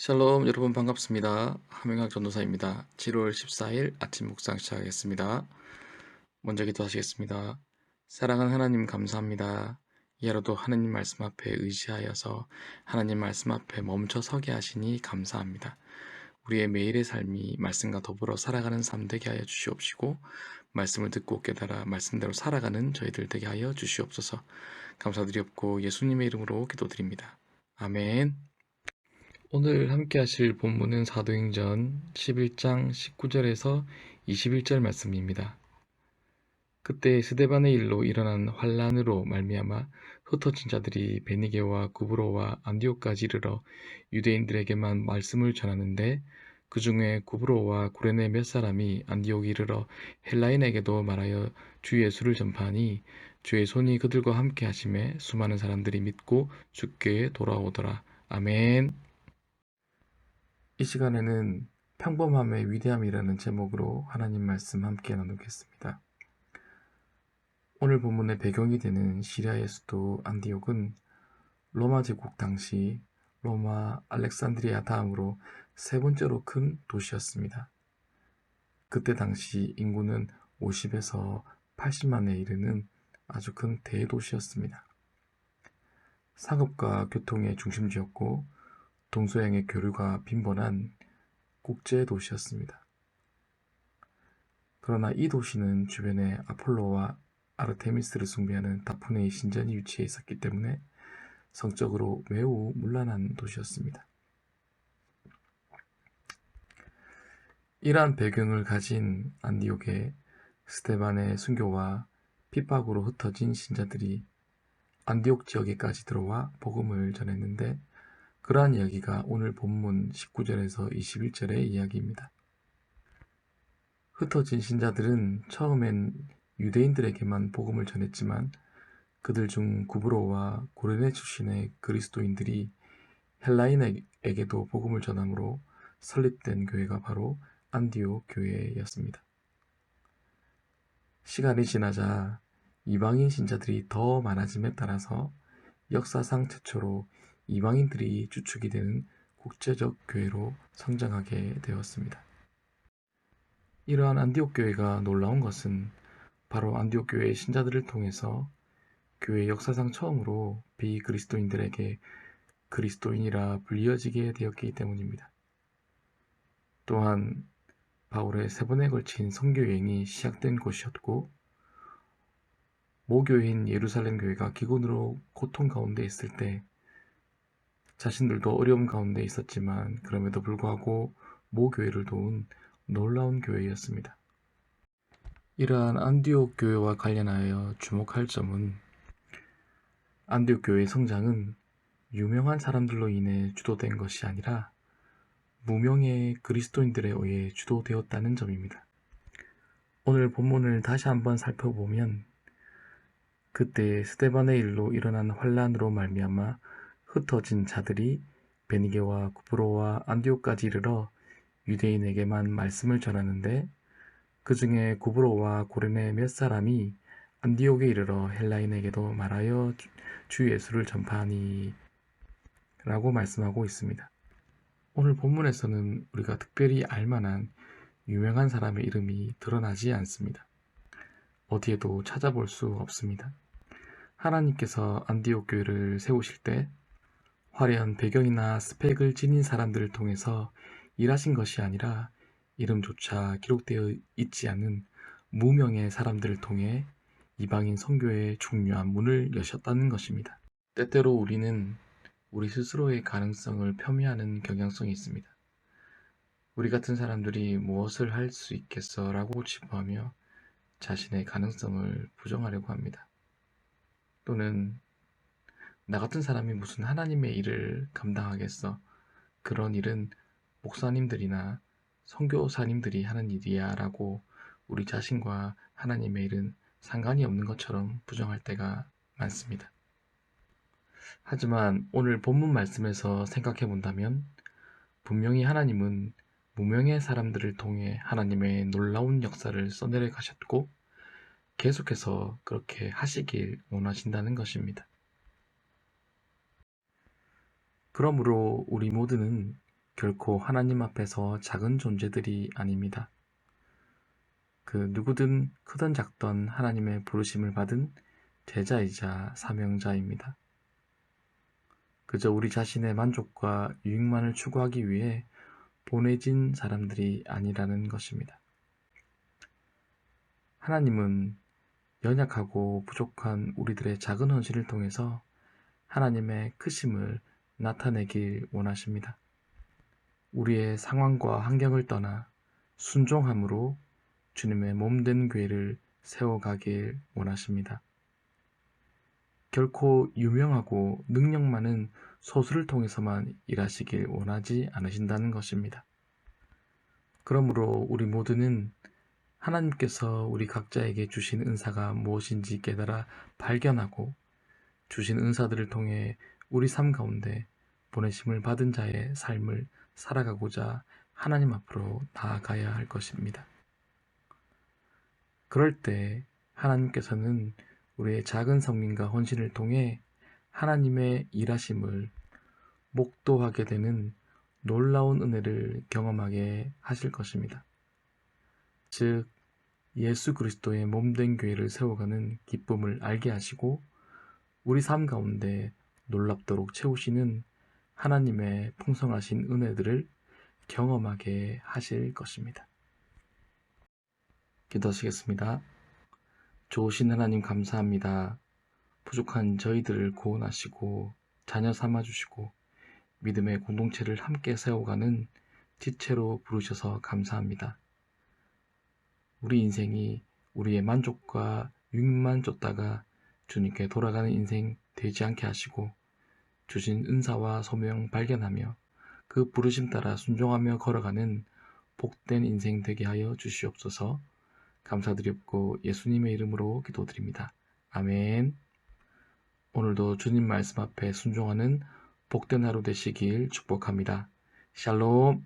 샬롬 여러분 반갑습니다. 하명학 전도사입니다. 7월 14일 아침 묵상 시작하겠습니다. 먼저 기도하시겠습니다. 사랑하는 하나님 감사합니다. 이 하루도 하나님 말씀 앞에 의지하여서 하나님 말씀 앞에 멈춰 서게 하시니 감사합니다. 우리의 매일의 삶이 말씀과 더불어 살아가는 삶 되게 하여 주시옵시고 말씀을 듣고 깨달아 말씀대로 살아가는 저희들 되게 하여 주시옵소서. 감사드리옵고 예수님의 이름으로 기도드립니다. 아멘. 오늘 함께 하실 본문은 사도행전 11장 19절에서 21절 말씀입니다. 그때 스데반의 일로 일어난 환란으로 말미암아 흩어진 자들이 베니게와 구브로와 안디옥까지 이르러 유대인들에게만 말씀을 전하는데 그 중에 구브로와 구레네 몇 사람이 안디옥에 이르러 헬라인에게도 말하여 주 예수를 전파하니 주의 손이 그들과 함께 하심에 수많은 사람들이 믿고 주께 돌아오더라. 아멘. 이 시간에는 평범함의 위대함이라는 제목으로 하나님 말씀 함께 나누겠습니다. 오늘 본문의 배경이 되는 시리아의 수도 안디옥은 로마 제국 당시 로마 알렉산드리아 다음으로 세 번째로 큰 도시였습니다. 그때 당시 인구는 50에서 80만에 이르는 아주 큰 대도시였습니다. 상업과 교통의 중심지였고 동서양의 교류가 빈번한 국제 도시였습니다. 그러나 이 도시는 주변에 아폴로와 아르테미스를 숭배하는 다프네의 신전이 위치해 있었기 때문에 성적으로 매우 문란한 도시였습니다. 이러한 배경을 가진 안디옥에 스데반의 순교와 핍박으로 흩어진 신자들이 안디옥 지역에까지 들어와 복음을 전했는데 그러한 이야기가 오늘 본문 19절에서 21절의 이야기입니다. 흩어진 신자들은 처음엔 유대인들에게만 복음을 전했지만 그들 중 구브로와 고레네 출신의 그리스도인들이 헬라인에게도 복음을 전함으로 설립된 교회가 바로 안디옥 교회였습니다. 시간이 지나자 이방인 신자들이 더 많아짐에 따라서 역사상 최초로 이방인들이 주축이 되는 국제적 교회로 성장하게 되었습니다. 이러한 안디옥 교회가 놀라운 것은 바로 안디옥 교회의 신자들을 통해서 교회 역사상 처음으로 비그리스도인들에게 그리스도인이라 불리어지게 되었기 때문입니다. 또한 바울의 세 번에 걸친 선교여행이 시작된 곳이었고 모교회인 예루살렘 교회가 기근으로 고통 가운데 있을 때 자신들도 어려움 가운데 있었지만 그럼에도 불구하고 모교회를 도운 놀라운 교회였습니다. 이러한 안디옥 교회와 관련하여 주목할 점은 안디옥 교회의 성장은 유명한 사람들로 인해 주도된 것이 아니라 무명의 그리스도인들에 의해 주도되었다는 점입니다. 오늘 본문을 다시 한번 살펴보면 그때 스데반의 일로 일어난 환란으로 말미암아 흩어진 자들이 베니게와 구브로와 안디옥까지 이르러 유대인에게만 말씀을 전하는데 그 중에 구브로와 고레네 몇 사람이 안디옥에 이르러 헬라인에게도 말하여 주 예수를 전파하니 라고 말씀하고 있습니다. 오늘 본문에서는 우리가 특별히 알만한 유명한 사람의 이름이 드러나지 않습니다. 어디에도 찾아볼 수 없습니다. 하나님께서 안디옥 교회를 세우실 때 화려한 배경이나 스펙을 지닌 사람들을 통해서 일하신 것이 아니라 이름조차 기록되어 있지 않은 무명의 사람들을 통해 이방인 선교의 중요한 문을 여셨다는 것입니다. 때때로 우리는 우리 스스로의 가능성을 폄훼하는 경향성이 있습니다. 우리 같은 사람들이 무엇을 할 수 있겠어 라고 치부하며 자신의 가능성을 부정하려고 합니다. 또는 나 같은 사람이 무슨 하나님의 일을 감당하겠어. 그런 일은 목사님들이나 선교사님들이 하는 일이야 라고 우리 자신과 하나님의 일은 상관이 없는 것처럼 부정할 때가 많습니다. 하지만 오늘 본문 말씀에서 생각해 본다면 분명히 하나님은 무명의 사람들을 통해 하나님의 놀라운 역사를 써내려 가셨고 계속해서 그렇게 하시길 원하신다는 것입니다. 그러므로 우리 모두는 결코 하나님 앞에서 작은 존재들이 아닙니다. 그 누구든 크든 작던 하나님의 부르심을 받은 제자이자 사명자입니다. 그저 우리 자신의 만족과 유익만을 추구하기 위해 보내진 사람들이 아니라는 것입니다. 하나님은 연약하고 부족한 우리들의 작은 헌신을 통해서 하나님의 크심을 나타내길 원하십니다. 우리의 상황과 환경을 떠나 순종함으로 주님의 몸된 교회를 세워가길 원하십니다. 결코 유명하고 능력 많은 소수를 통해서만 일하시길 원하지 않으신다는 것입니다. 그러므로 우리 모두는 하나님께서 우리 각자에게 주신 은사가 무엇인지 깨달아 발견하고 주신 은사들을 통해 우리 삶 가운데 보내심을 받은 자의 삶을 살아가고자 하나님 앞으로 나아가야 할 것입니다. 그럴 때 하나님께서는 우리의 작은 성민과 헌신을 통해 하나님의 일하심을 목도하게 되는 놀라운 은혜를 경험하게 하실 것입니다. 즉 예수 그리스도의 몸된 교회를 세워가는 기쁨을 알게 하시고 우리 삶 가운데 놀랍도록 채우시는 하나님의 풍성하신 은혜들을 경험하게 하실 것입니다. 기도하시겠습니다. 좋으신 하나님 감사합니다. 부족한 저희들을 구원하시고 자녀 삼아주시고 믿음의 공동체를 함께 세워가는 지체로 부르셔서 감사합니다. 우리 인생이 우리의 만족과 유익만 쫓다가 주님께 돌아가는 인생 되지 않게 하시고 주신 은사와 소명 발견하며 그 부르심 따라 순종하며 걸어가는 복된 인생 되게 하여 주시옵소서. 감사드렸고 예수님의 이름으로 기도드립니다. 아멘. 오늘도 주님 말씀 앞에 순종하는 복된 하루 되시길 축복합니다. 샬롬.